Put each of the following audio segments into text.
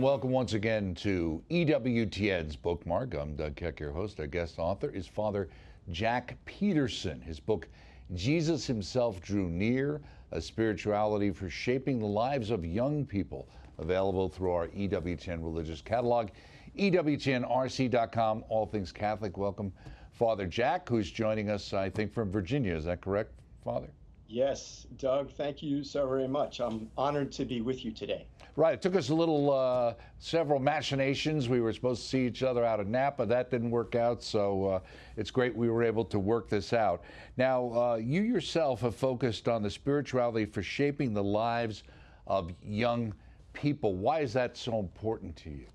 And welcome once again to EWTN's Bookmark. I'm Doug Keck, your host. Our guest author is Father Jack Peterson. His book, Jesus Himself Drew Near, A Spirituality for Shaping the Lives of Young People, available through our EWTN religious catalog, EWTNRC.com, all things Catholic. Welcome, Father Jack, who's joining us, I think, from Virginia. Is that correct, Father? Yes, Doug, thank you so very much. I'm honored to be with you today. Right. It took us a little, several machinations. We were supposed to see each other out of Napa. That didn't work out, so it's great we were able to work this out. Now, you yourself have focused on the spirituality for shaping the lives of young people. Why is that so important to you?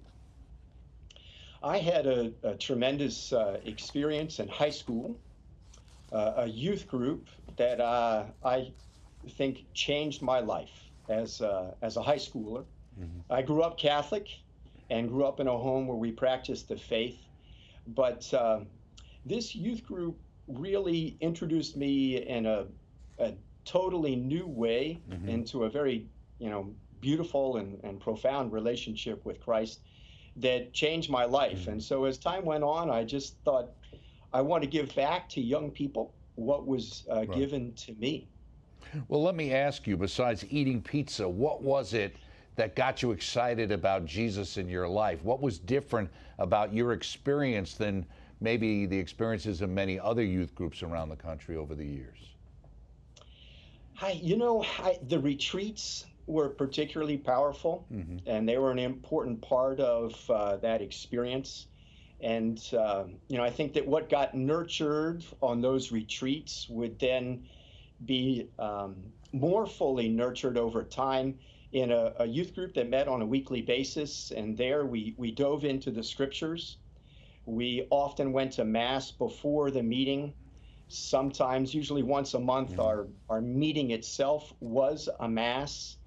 I had a tremendous experience in high school, a youth group that I think changed my life as a high schooler. Mm-hmm. I grew up Catholic and grew up in a home where we practiced the faith. But this youth group really introduced me in a totally new way mm-hmm. into a very, beautiful and profound relationship with Christ that changed my life. Mm-hmm. And so as time went on, I just thought I want to give back to young people what was right. given to me. Well, let me ask you, besides eating pizza, what was it that got you excited about Jesus in your life? What was different about your experience than maybe the experiences of many other youth groups around the country over the years? The retreats were particularly powerful, mm-hmm. and they were an important part of that experience. And, I think that what got nurtured on those retreats would then be more fully nurtured over time in a youth group that met on a weekly basis. And there we dove into the scriptures. We often went to Mass before the meeting. Sometimes, usually once a month, mm-hmm. our meeting itself was a Mass.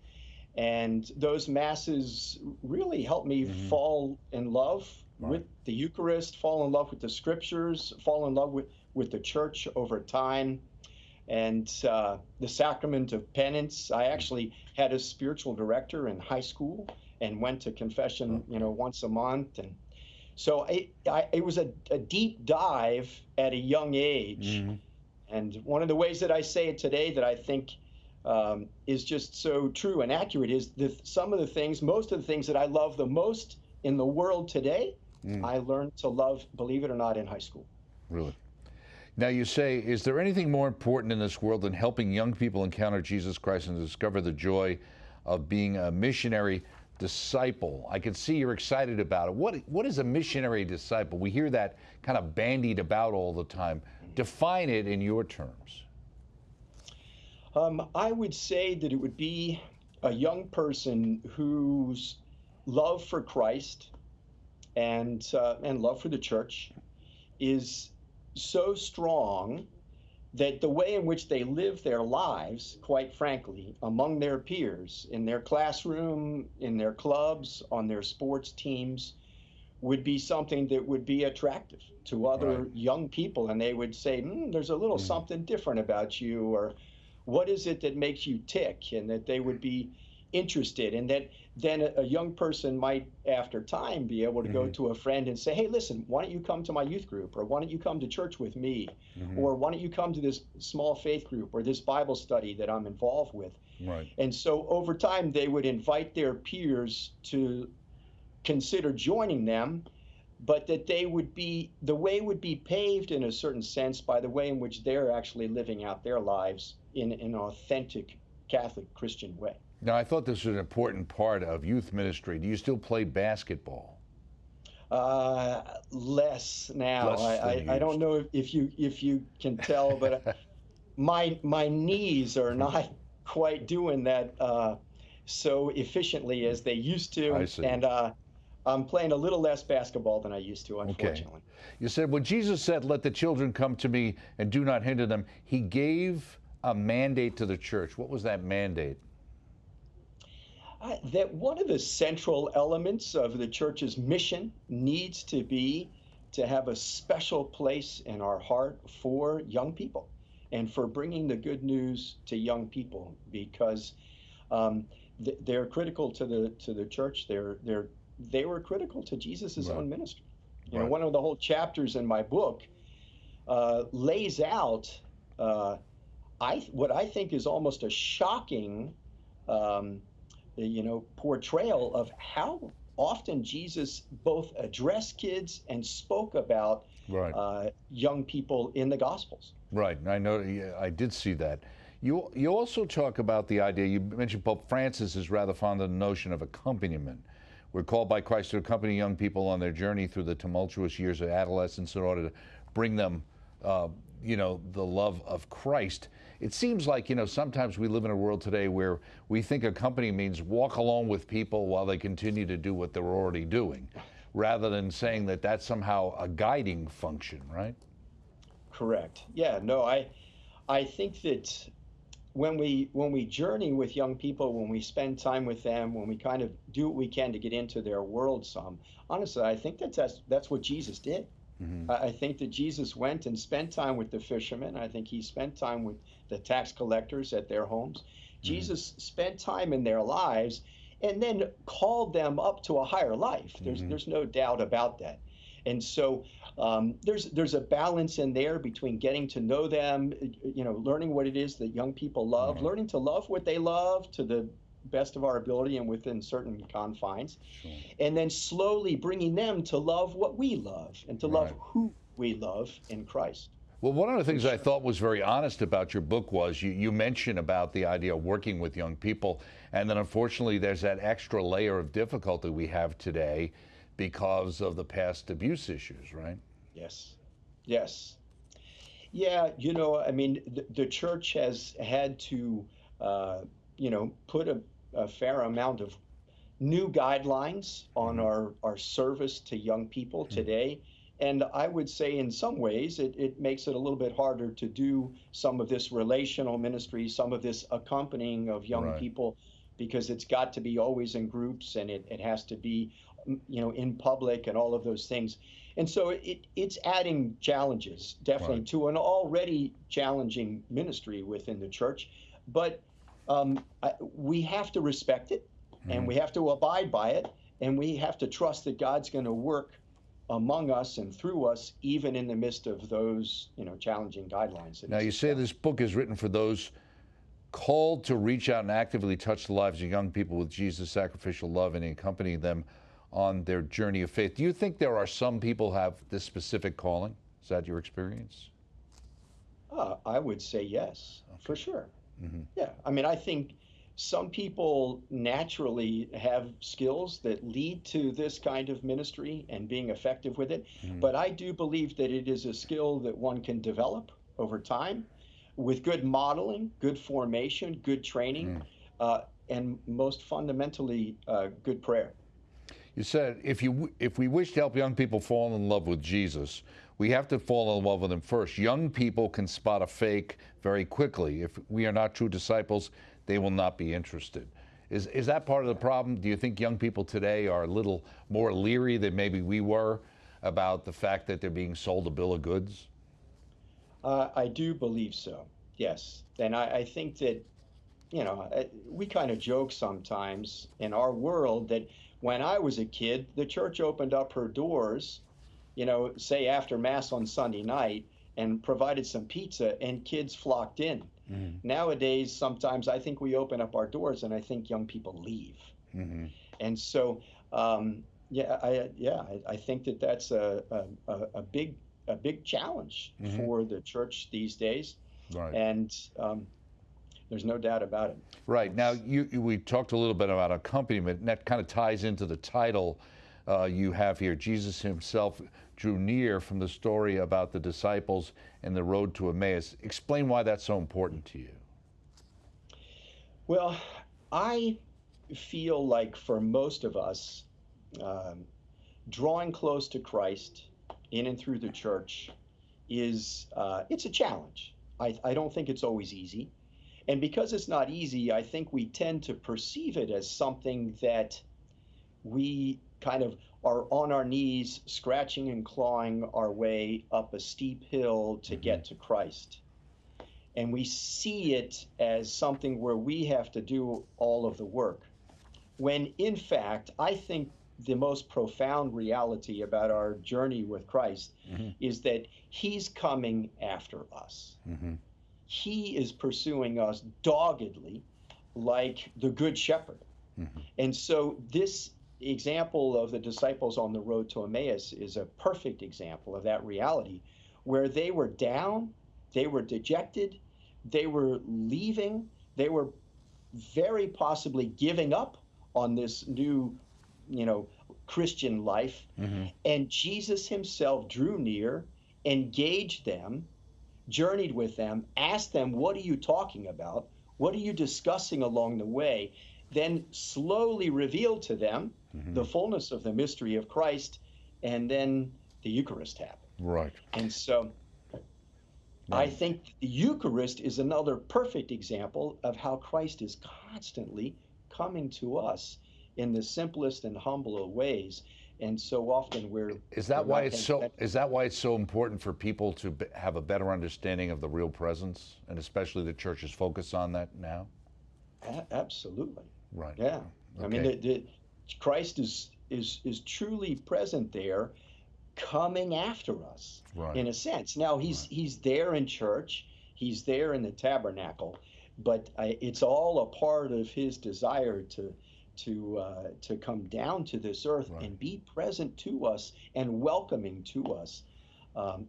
And those Masses really helped me mm-hmm. fall in love right. with the Eucharist, fall in love with the scriptures, fall in love with the church over time. And the sacrament of penance. I actually had a spiritual director in high school and went to confession, once a month. And so it was a deep dive at a young age. Mm-hmm. And one of the ways that I say it today that I think is just so true and accurate is most of the things that I love the most in the world today, I learned to love, believe it or not, in high school. Really? Now you say, is there anything more important in this world than helping young people encounter Jesus Christ and discover the joy of being a missionary disciple? I can see you're excited about it. What is a missionary disciple? We hear that kind of bandied about all the time. Define it in your terms. I would say that it would be a young person whose love for Christ and love for the church is so strong that the way in which they live their lives, quite frankly, among their peers, in their classroom, in their clubs, on their sports teams, would be something that would be attractive to other right. young people. And they would say, there's a little something different about you, or what is it that makes you tick? And that they would be interested, and that then a young person might, after time, be able to go to a friend and say, hey, listen, why don't you come to my youth group? Or why don't you come to church with me? Or why don't you come to this small faith group or this Bible study that I'm involved with? Right. And so over time, they would invite their peers to consider joining them, but that the way would be paved in a certain sense by the way in which they're actually living out their lives in an authentic Catholic Christian way. Now, I thought this was an important part of youth ministry. Do you still play basketball? Less now. I don't know if you can tell, but my knees are not quite doing that so efficiently as they used to. I see. And I'm playing a little less basketball than I used to, unfortunately. Okay. You said, when Jesus said, let the children come to me and do not hinder them, he gave a mandate to the church. What was that mandate? That one of the central elements of the church's mission needs to be to have a special place in our heart for young people and for bringing the good news to young people, because they're critical to the church. They're they were critical to Jesus's Right. own ministry. You know, Right. one of the whole chapters in my book lays out what I think is almost a shocking, um, portrayal of how often Jesus both addressed kids and spoke about Right. young people in the Gospels. Right. I know. Yeah, I did see that. You also talk about the idea. You mentioned Pope Francis is rather fond of the notion of accompaniment. We're called by Christ to accompany young people on their journey through the tumultuous years of adolescence in order to bring them, the love of Christ. It seems like, sometimes we live in a world today where we think accompany means walk along with people while they continue to do what they're already doing, rather than saying that that's somehow a guiding function, right? Correct. Yeah. No, I think that when we journey with young people, when we spend time with them, when we kind of do what we can to get into their world some, honestly, I think that's what Jesus did. Hmm. I think that Jesus went and spent time with the fishermen. I think he spent time with the tax collectors at their homes. Hmm. Jesus spent time in their lives and then called them up to a higher life. Hmm. There's no doubt about that. And so there's a balance in there between getting to know them, learning what it is that young people love, Right. learning to love what they love to the best of our ability and within certain confines, Sure. and then slowly bringing them to love what we love and to love Right. who we love in Christ. Well, one of the For things I sure. thought was very honest about your book was you mentioned about the idea of working with young people, and then unfortunately there's that extra layer of difficulty we have today because of the past abuse issues, right? Yes. Yes. Yeah. I mean, the church has had to, put a fair amount of new guidelines on Hmm. our service to young people today. And I would say in some ways it makes it a little bit harder to do some of this relational ministry, some of this accompanying of young Right. people, because it's got to be always in groups and it has to be, in public and all of those things. And so it's adding challenges definitely Right. to an already challenging ministry within the church. But we have to respect it and Hmm. we have to abide by it, and we have to trust that God's going to work among us and through us, even in the midst of those, challenging guidelines that Now, He's you say this established. book is written for those called to reach out and actively touch the lives of young people with Jesus' sacrificial love and accompany them on their journey of faith. Do you think there are some people who have this specific calling? Is that your experience? I would say yes, for Okay. sure. Hmm. Yeah, I mean, I think some people naturally have skills that lead to this kind of ministry and being effective with it. Hmm. But I do believe that it is a skill that one can develop over time with good modeling, good formation, good training, and most fundamentally, good prayer. You said if we wish to help young people fall in love with Jesus, we have to fall in love with him first. Young people can spot a fake very quickly. If we are not true disciples, they will not be interested. Is that part of the problem? Do you think young people today are a little more leery than maybe we were about the fact that they're being sold a bill of goods? I do believe so, yes. And I think that we kind of joke sometimes in our world that when I was a kid, the church opened up her doors, say after Mass on Sunday night and provided some pizza and kids flocked in. Mm-hmm. Nowadays, sometimes I think we open up our doors and I think young people leave. Mm-hmm. And so, I think that that's a big challenge Mm-hmm. for the church these days. Right. And there's no doubt about it. Right. Now, It's, we talked a little bit about accompaniment, and that kind of ties into the title you have here. Jesus himself drew near, from the story about the disciples and the road to Emmaus. Explain why that's so important to you. well, I feel like for most of us, um, drawing close to Christ in and through the church it's a challenge. I don't think it's always easy. And because it's not easy, I think we tend to perceive it as something that we kind of are on our knees, scratching and clawing our way up a steep hill to Hmm. get to Christ. And we see it as something where we have to do all of the work. When in fact, I think the most profound reality about our journey with Christ is that he's coming after us. He is pursuing us doggedly like the good shepherd. And so this example of the disciples on the road to Emmaus is a perfect example of that reality, where they were down, they were dejected, they were leaving, they were very possibly giving up on this new, Christian life. And Jesus himself drew near, engaged them, journeyed with them, asked them, what are you talking about? What are you discussing along the way? Then slowly revealed to them the fullness of the mystery of Christ, and then the Eucharist happened. Right. And so I think the Eucharist is another perfect example of how Christ is constantly coming to us in the simplest and humbler ways. And so often is that why it's so important for people to have a better understanding of the real presence, and especially the church's focus on that now? Absolutely. Right. Yeah. Okay. I mean, Christ is truly present there, coming after us, in a sense. Now he's there in church, he's there in the tabernacle, but it's all a part of his desire to come down to this earth and be present to us and welcoming to us.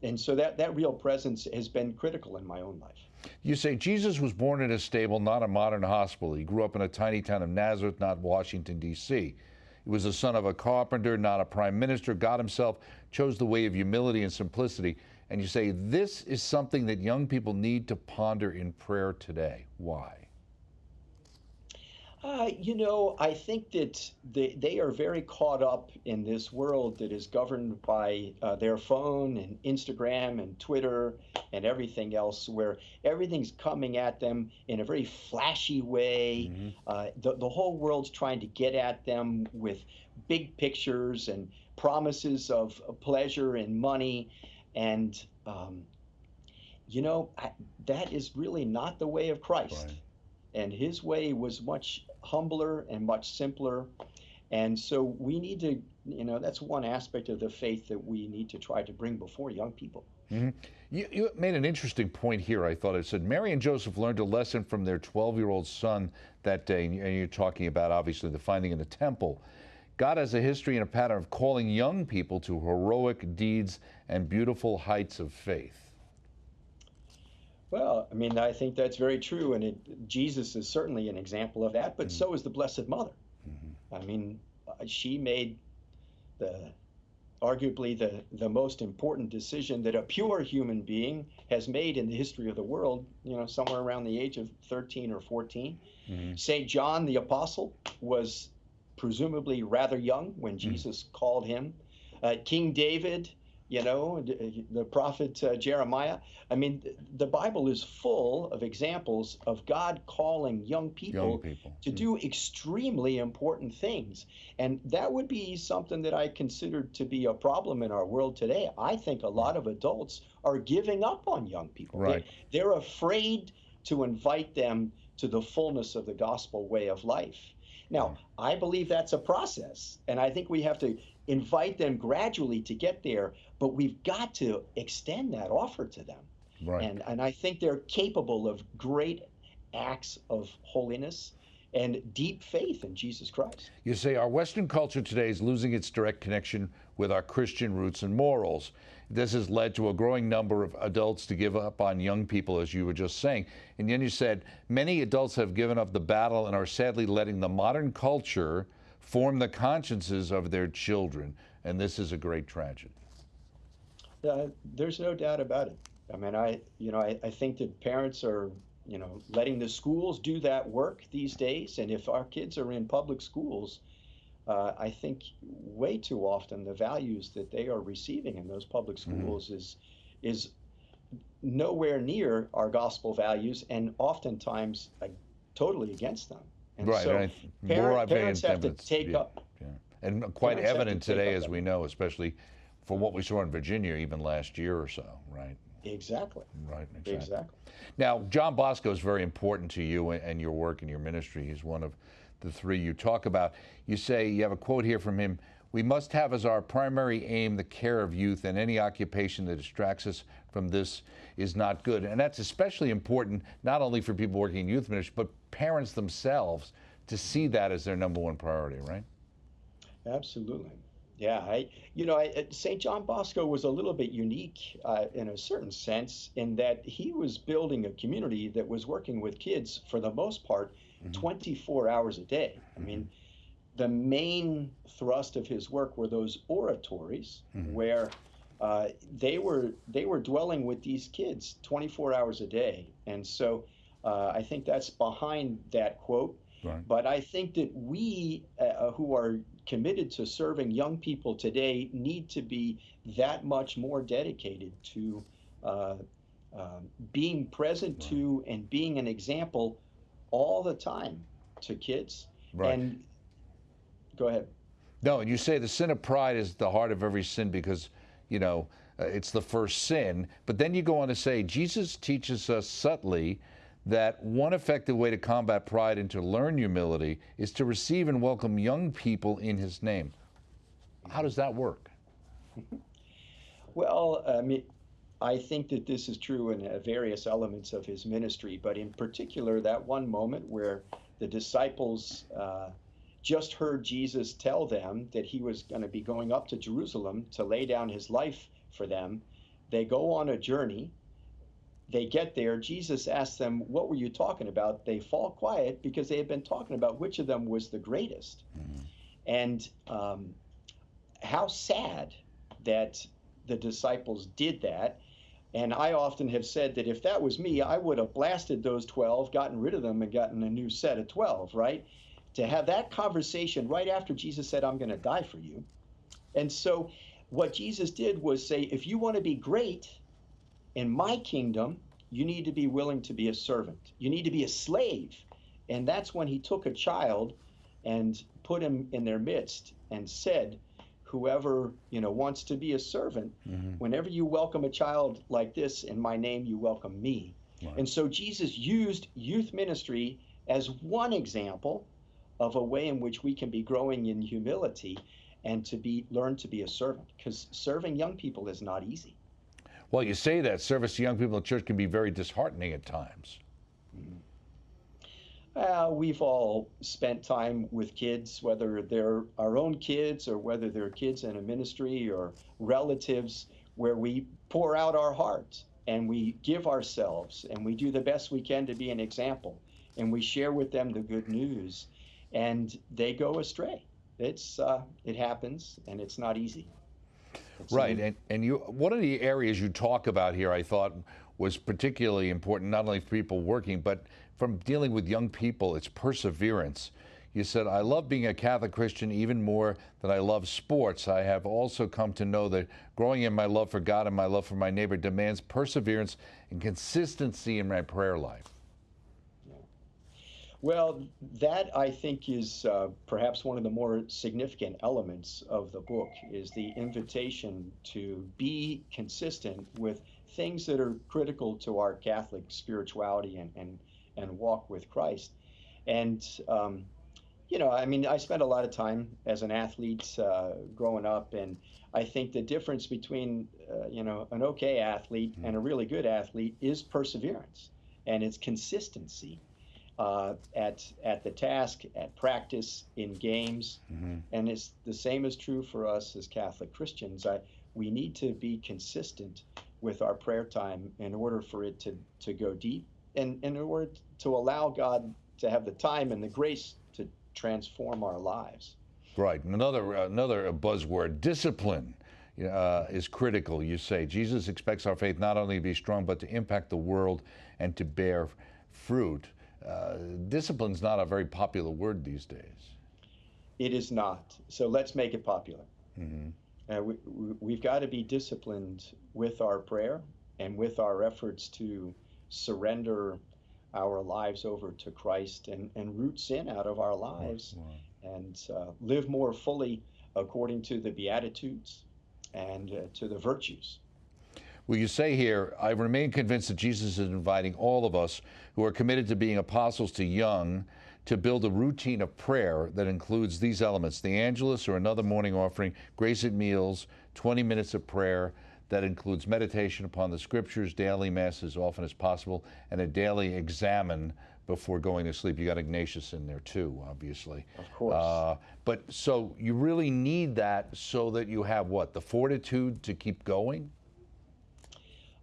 And so that real presence has been critical in my own life. You say Jesus was born in a stable, not a modern hospital. He grew up in a tiny town of Nazareth, not Washington, D.C. He was the son of a carpenter, not a prime minister. God himself chose the way of humility and simplicity. And you say this is something that young people need to ponder in prayer today. Why? I think that they are very caught up in this world that is governed by their phone and Instagram and Twitter and everything else, where everything's coming at them in a very flashy way. The whole world's trying to get at them with big pictures and promises of pleasure and money. And, that is really not the way of Christ. Right. And his way was much humbler and much simpler. And so we need to, that's one aspect of the faith that we need to try to bring before young people. You made an interesting point here, I thought. It said Mary and Joseph learned a lesson from their 12-year-old son that day, and you're talking about, obviously, the finding in the temple. God has a history and a pattern of calling young people to heroic deeds and beautiful heights of faith. Well, I mean, I think that's very true, and Jesus is certainly an example of that, but so is the Blessed Mother. I mean, she made arguably the most important decision that a pure human being has made in the history of the world, somewhere around the age of 13 or 14. St. John the Apostle was presumably rather young when Jesus called him. King David, the prophet Jeremiah. I mean, the Bible is full of examples of God calling young people to do extremely important things. And that would be something that I considered to be a problem in our world today. I think a lot of adults are giving up on young people. Right. They're afraid to invite them to the fullness of the gospel way of life. Now, I believe that's a process, and I think we have to invite them gradually to get there, but we've got to extend that offer to them. Right. And I think they're capable of great acts of holiness and deep faith in Jesus Christ. You say our Western culture today is losing its direct connection with our Christian roots and morals. This has led to a growing number of adults to give up on young people, as you were just saying. And then you said many adults have given up the battle and are sadly letting the modern culture form the consciences of their children. And this is a great tragedy. There's no doubt about it. I mean, I think that parents are, letting the schools do that work these days. And if our kids are in public schools, I think way too often the values that they are receiving in those public schools is nowhere near our gospel values, and oftentimes totally against them. And right. So parents have to take up. Yeah. And quite evident today, as we know, especially from what we saw in Virginia even last year or so, right? Exactly. Right, exactly. Now, John Bosco is very important to you and your work and your ministry. He's one of the three you talk about. You say, you have a quote here from him, We must have as our primary aim the care of youth, and any occupation that distracts us from this is not good. And that's especially important not only for people working in youth ministry, but parents themselves to see that as their number one priority, right? Absolutely. Yeah, St. John Bosco was a little bit unique in a certain sense in that he was building a community that was working with kids for the most part 24 hours a day. I mean, the main thrust of his work were those oratories where they were dwelling with these kids 24 hours a day. And so I think that's behind that quote. Right. But I think that we who are committed to serving young people today need to be that much more dedicated to being present to and being an example all the time to kids. Right. And go ahead. No, and you say the sin of pride is the heart of every sin because, it's the first sin. But then you go on to say, Jesus teaches us subtly that one effective way to combat pride and to learn humility is to receive and welcome young people in his name. How does that work? Well, I think that this is true in various elements of his ministry, but in particular, that one moment where the disciples just heard Jesus tell them that he was going to be going up to Jerusalem to lay down his life for them. They go on a journey. They get there. Jesus asks them, "What were you talking about?" They fall quiet because they had been talking about which of them was the greatest. And how sad that the disciples did that. And I often have said that if that was me, I would have blasted those 12, gotten rid of them, and gotten a new set of 12, right? To have that conversation right after Jesus said, "I'm going to die for you." And so what Jesus did was say, if you want to be great in my kingdom, you need to be willing to be a servant. You need to be a slave. And that's when he took a child and put him in their midst and said, whoever wants to be a servant, whenever you welcome a child like this in my name, you welcome me. Right. And so Jesus used youth ministry as one example of a way in which we can be growing in humility and to learn to be a servant, because serving young people is not easy. Well, you say that service to young people in church can be very disheartening at times. We've all spent time with kids, whether they're our own kids or whether they're kids in a ministry or relatives, where we pour out our hearts and we give ourselves and we do the best we can to be an example, and we share with them the good news, and they go astray. It happens, and it's not easy. Right, and one of the areas you talk about here, I thought, was particularly important, not only for people working, but from dealing with young people, it's perseverance. You said, I love being a Catholic Christian even more than I love sports. I have also come to know that growing in my love for God and my love for my neighbor demands perseverance and consistency in my prayer life. Well, that I think is perhaps one of the more significant elements of the book, is the invitation to be consistent with things that are critical to our Catholic spirituality and walk with Christ. And, I spent a lot of time as an athlete growing up, and I think the difference between, an okay athlete and a really good athlete is perseverance, and it's consistency. At the task, at practice, in games. And it's the same is true for us as Catholic Christians. We need to be consistent with our prayer time in order for it to go deep, and in order to allow God to have the time and the grace to transform our lives. Right. Another buzzword, discipline, is critical, you say. Jesus expects our faith not only to be strong, but to impact the world and to bear fruit. Discipline's not a very popular word these days. It is not. So let's make it popular. We've got to be disciplined with our prayer and with our efforts to surrender our lives over to Christ and root sin out of our lives, and live more fully according to the Beatitudes and to the virtues. Well, you say here, I remain convinced that Jesus is inviting all of us who are committed to being apostles to young to build a routine of prayer that includes these elements: the Angelus or another morning offering, grace at meals, 20 minutes of prayer that includes meditation upon the scriptures, daily mass as often as possible, and a daily examen before going to sleep. You got Ignatius in there too, obviously. Of course. But so you really need that so that you have what? The fortitude to keep going?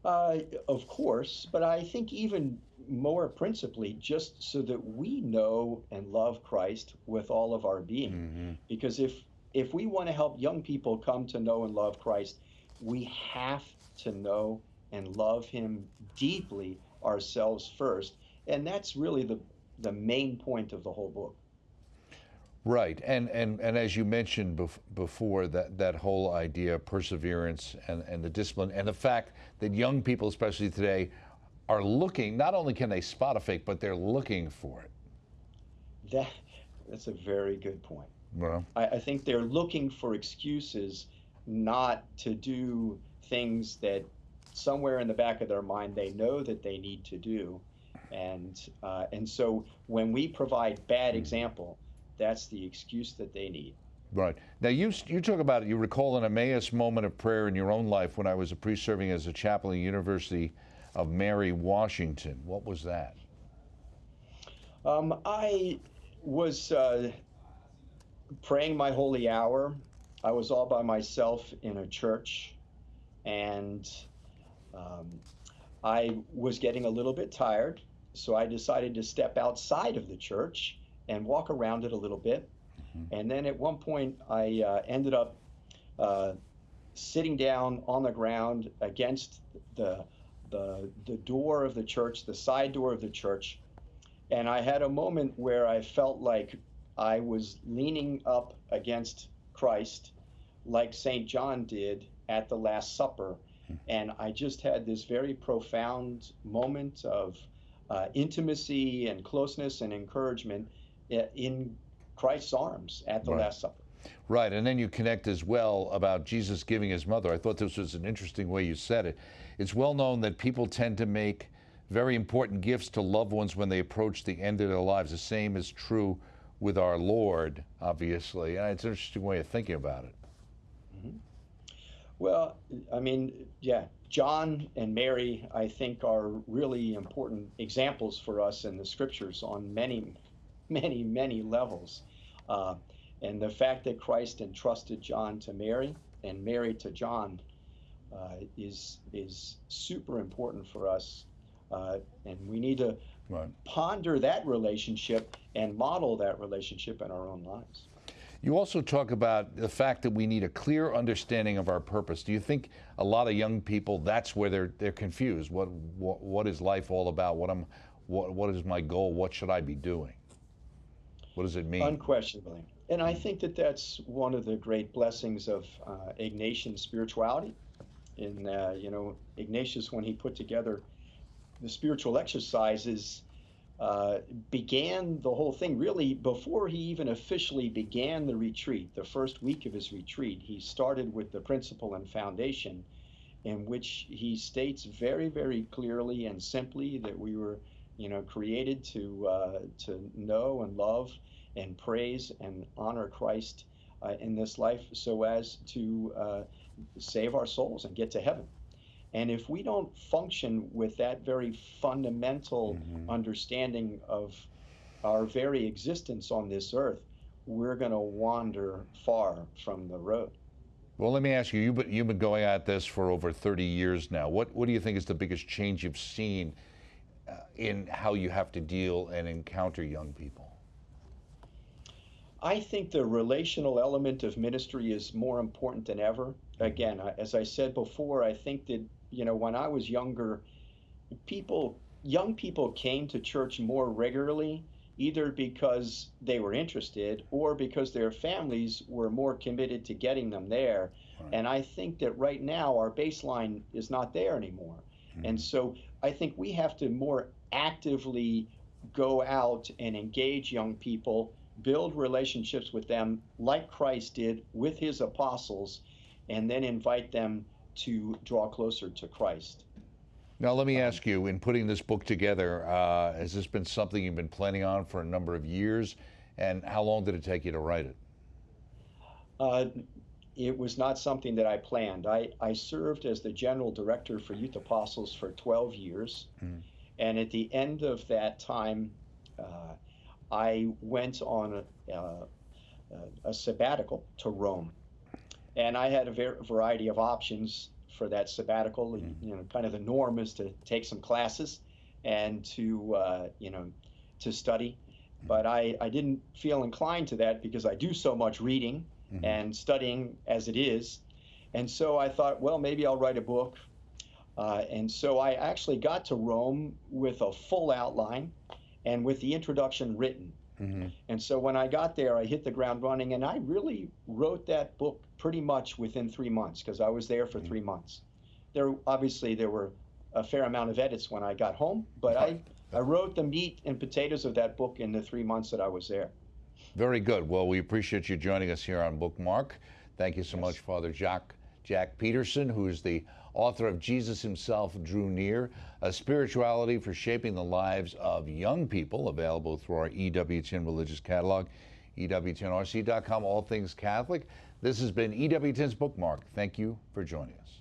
Of course, but I think even more principally, just so that we know and love Christ with all of our being. Because if we want to help young people come to know and love Christ, we have to know and love him deeply ourselves first. And that's really the main point of the whole book. Right, and as you mentioned before, that whole idea of perseverance and the discipline, and the fact that young people, especially today, are looking, not only can they spot a fake, but they're looking for it. That's a very good point. Well, I think they're looking for excuses not to do things that somewhere in the back of their mind they know that they need to do. And so when we provide bad example, that's the excuse that they need. Right. Now, you talk about it. You recall an Emmaus moment of prayer in your own life when I was a priest serving as a chaplain at the University of Mary, Washington. What was that? I was praying my holy hour. I was all by myself in a church, and I was getting a little bit tired, so I decided to step outside of the church and walk around it a little bit. And then at one point, I ended up sitting down on the ground against the door of the church, the side door of the church. And I had a moment where I felt like I was leaning up against Christ, like St. John did at the Last Supper. And I just had this very profound moment of intimacy and closeness and encouragement in Christ's arms at the Last Supper. Right, and then you connect as well about Jesus giving his mother. I thought this was an interesting way you said it. It's well known that people tend to make very important gifts to loved ones when they approach the end of their lives. The same is true with our Lord, obviously. And it's an interesting way of thinking about it. Well, I mean, yeah, John and Mary, I think, are really important examples for us in the scriptures on many, many, many levels. And the fact that Christ entrusted John to Mary and Mary to John is super important for us. And we need to ponder that relationship and model that relationship in our own lives. You also talk about the fact that we need a clear understanding of our purpose. Do you think a lot of young people, that's where they're confused? What is life all about? What is my goal? What should I be doing? What does it mean? Unquestionably. And I think that that's one of the great blessings of Ignatian spirituality. In Ignatius, when he put together the spiritual exercises, began the whole thing really before he even officially began the retreat. The first week of his retreat, he started with the principle and foundation, in which he states very, very clearly and simply that we were, created to know and love and praise and honor Christ in this life, so as to save our souls and get to heaven. And if we don't function with that very fundamental understanding of our very existence on this earth, we're going to wander far from the road. Well, let me ask you, you've been going at this for over 30 years now. What do you think is the biggest change you've seen in how you have to deal and encounter young people? I think the relational element of ministry is more important than ever. Again, as I said before, I think that, when I was younger, young people came to church more regularly, either because they were interested or because their families were more committed to getting them there. Right. And I think that right now our baseline is not there anymore. And so I think we have to more actively go out and engage young people, build relationships with them like Christ did with his apostles, and then invite them to draw closer to Christ. Now, let me ask you, in putting this book together, has this been something you've been planning on for a number of years? And how long did it take you to write it? Uh, it was not something that I planned. I served as the general director for Youth Apostles for 12 years. Mm. And at the end of that time, uh, I went on a sabbatical to Rome. And I had a variety of options for that sabbatical. Mm. You know, kind of the norm is to take some classes and to, you know, to study. But I didn't feel inclined to that because I do so much reading and studying as it is. And so I thought, well, maybe I'll write a book. And so I actually got to Rome with a full outline and with the introduction written. Mm-hmm. And so when I got there, I hit the ground running, and I really wrote that book pretty much within 3 months because I was there for 3 months. There were a fair amount of edits when I got home, but I wrote the meat and potatoes of that book in the 3 months that I was there. Very good. Well, we appreciate you joining us here on Bookmark. Thank you so much, Father Jack Peterson, who is the author of Jesus Himself Drew Near, a spirituality for shaping the lives of young people, available through our EWTN religious catalog, EWTNRC.com, all things Catholic. This has been EWTN's Bookmark. Thank you for joining us.